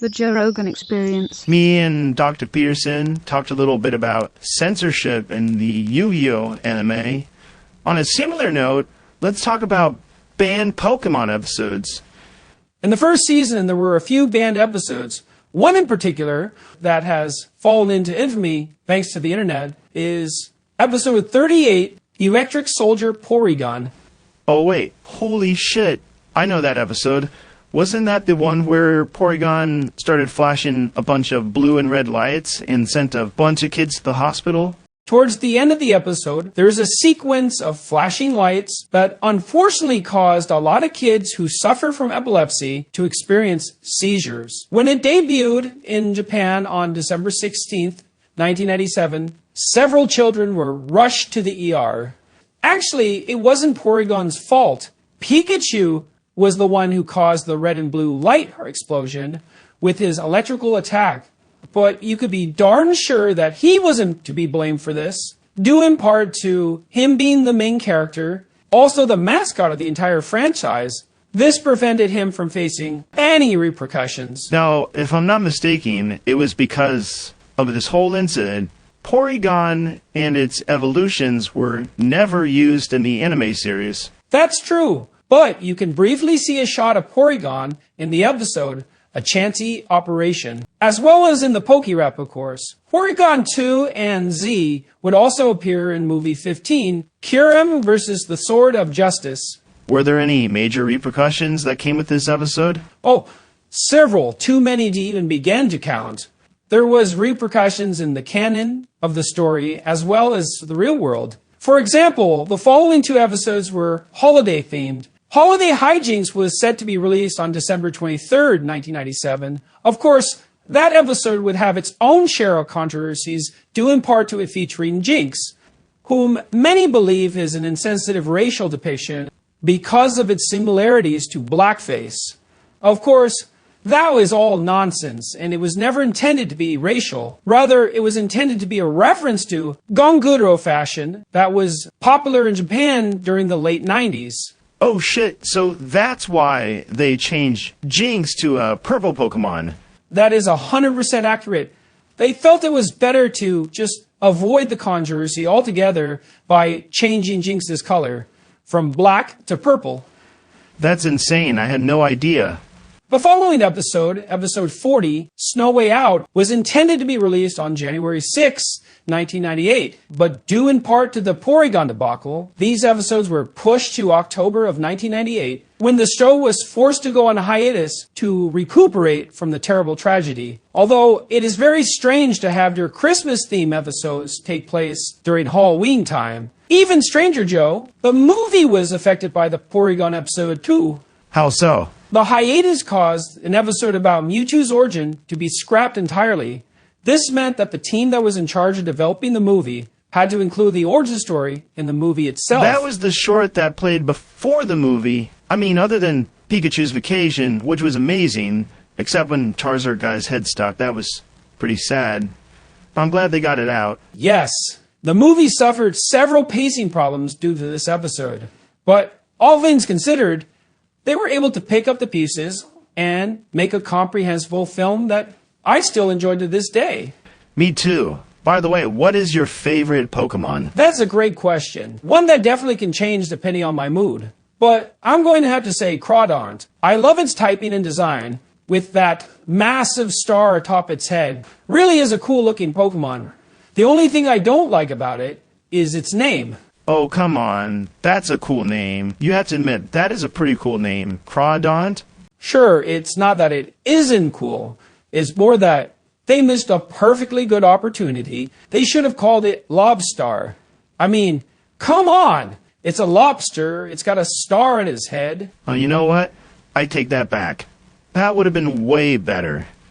The Joe Rogan Experience. Me and Dr. Peterson talked a little bit about censorship in the Yu-Gi-Oh! Anime. On a similar note, let's talk about banned Pokémon episodes. In the first season, there were a few banned episodes. One in particular that has fallen into infamy thanks to the internet is episode 38, Electric Soldier Porygon. Oh wait, holy shit, I know that episode. Wasn't that the one where Porygon started flashing a bunch of blue and red lights and sent a bunch of kids to the hospital? Towards the end of the episode, there's a sequence of flashing lights that unfortunately caused a lot of kids who suffer from epilepsy to experience seizures. When it debuted in Japan on December 16th, 1997, several children were rushed to the ER. Actually, it wasn't Porygon's fault. Pikachu was the one who caused the red and blue light explosion with his electrical attack. But you could be darn sure that he wasn't to be blamed for this, due in part to him being the main character, also the mascot of the entire franchise. This prevented him from facing any repercussions. Now, if I'm not mistaken, it was because of this whole incident, Porygon and its evolutions were never used in the anime series. That's true, but you can briefly see a shot of Porygon in the episode A Chancy Operation, as well as in the Pokérap, of course. Porygon 2 and Z would also appear in movie 15, Kyurem vs. the Sword of Justice. Were there any major repercussions that came with this episode? Oh, several, too many to even begin to count. There was repercussions in the canon of the story as well as the real world. For example, the following two episodes were holiday themed. Holiday Hijinks was set to be released on December 23rd, 1997. Of course, that episode would have its own share of controversies due in part to it featuring Jinx, whom many believe is an insensitive racial depiction because of its similarities to blackface. Of course, that was all nonsense, and it was never intended to be racial. Rather, it was intended to be a reference to Gonguro fashion that was popular in Japan during the late 90s. Oh shit, so that's why they changed Jinx to a purple Pokemon. That is 100% accurate. They felt it was better to just avoid the controversy altogether by changing Jinx's color from black to purple. That's insane, I had no idea. The following episode, episode 40, Snow Way Out, was intended to be released on January 6, 1998, but due in part to the Porygon debacle, these episodes were pushed to October of 1998, when the show was forced to go on hiatus to recuperate from the terrible tragedy. Although it is very strange to have their Christmas-themed episodes take place during Halloween time. Even stranger, Joe, the movie was affected by the Porygon episode too. How so? The hiatus caused an episode about Mewtwo's origin to be scrapped entirely. This meant that the team that was in charge of developing the movie had to include the origin story in the movie itself. That was the short that played before the movie. I mean, other than Pikachu's Vacation, which was amazing, except when Charizard got his head stuck. That was pretty sad. I'm glad they got it out. Yes, the movie suffered several pacing problems due to this episode. But all things considered, they were able to pick up the pieces and make a comprehensible film that I still enjoy to this day. Me too. By the way, what is your favorite Pokemon? That's a great question. One that definitely can change depending on my mood. But I'm going to have to say Crawdaunt. I love its typing and design, with that massive star atop its head. Really is a cool looking Pokemon. The only thing I don't like about it is its name. Oh, come on. That's a cool name. You have to admit, that is a pretty cool name. Crawdaunt? Sure, it's not that it isn't cool. It's more that they missed a perfectly good opportunity. They should have called it Lobstar. I mean, come on. It's a lobster. It's got a star on his head. Oh, you know what? I take that back. That would have been way better.